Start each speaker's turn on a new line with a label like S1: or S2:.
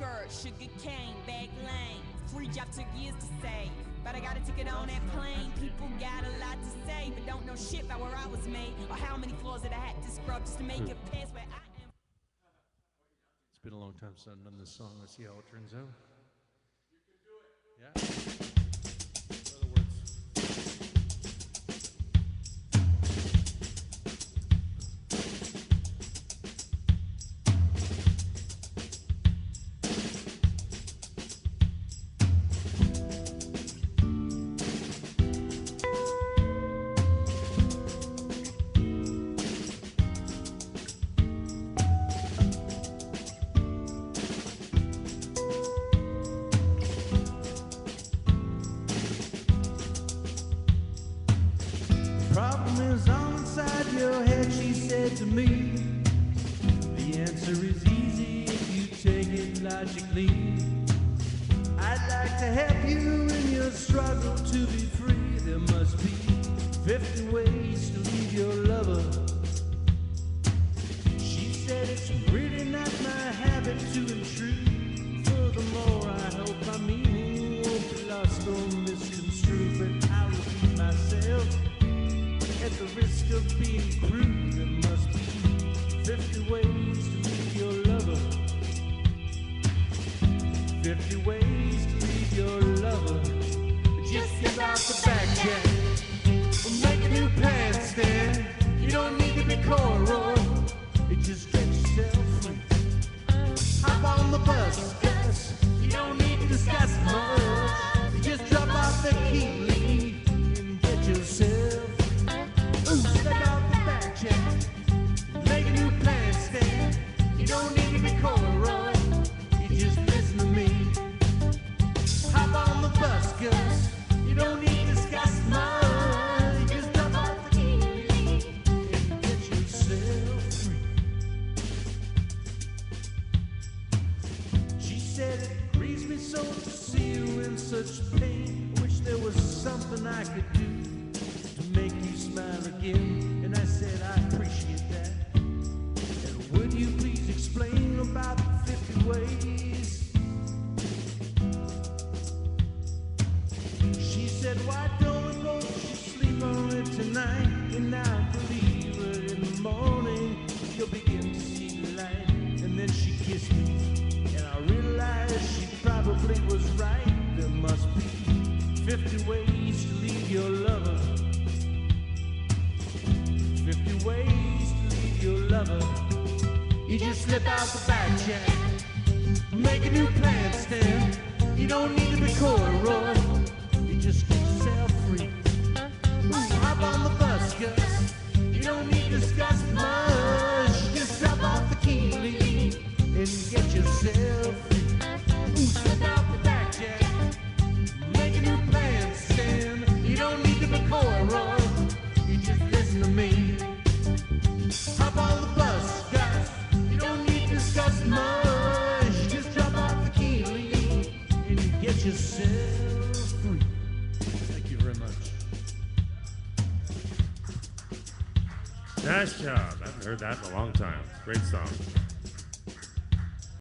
S1: skirt, sugar cane, back lane. Free job took years to save, but I got a ticket on that plane. People got a lot to say, but don't know shit about where I was made or how many floors that I had to scrub just to make it past where I am.
S2: It's been a long time since I've done this song. Let's see how it turns out.
S3: You can do it.
S2: Yeah. What are the words?
S4: Problem is all inside your head, she said to me. The answer is easy if you take it logically. I'd like to help you in your struggle to be free. There must be 50 ways to leave your lover. She said it's really not my habit to intrude. Furthermore, I hope my meaning won't be lost or misconstrued, but I'll repeat myself. At the risk of being crude, there must be 50 ways to leave your lover. 50 ways to leave your lover. Just get out the back, Jack. Or make a new plan stand. You don't need to be corduroy. You just get yourself free. Hop on the bus, Gus. You don't need to discuss much. You just drop off the key and get yourself. Step out the back, Jack. Make a new plan stand. You don't need to be corduroy. You just listen to me. Hop on the bus, Gus. You don't need to discuss much. You just drop off the key and get yourself free. She said it grieves me so to see you in such pain. Wish there was something I could do to make you smile again. And I said I appreciate that. And would you please explain about the 50 ways? She said, why don't we both just sleep on it tonight? And I'll believe her in the morning. You'll begin to see the light. And then she kissed me, and I realized she probably was right. There must be 50 ways to leave your lover. 50 ways to leave your lover. You just slip out the back, Jack. Make a new plan stand. You don't need to be corduroy. You just get yourself free. Hop on the bus, Gus. You don't need to discuss much. Just drop off the key and get yourself free. Slip out the back, Jack. Make a new plan stand. You don't need to be corduroy. You just listen to me. Hop on the bus, Gus. You don't need to discuss much. Just drop off the key and get yourself free.
S2: Thank you very much.
S5: Nice job. I haven't heard that in a long time. Great song.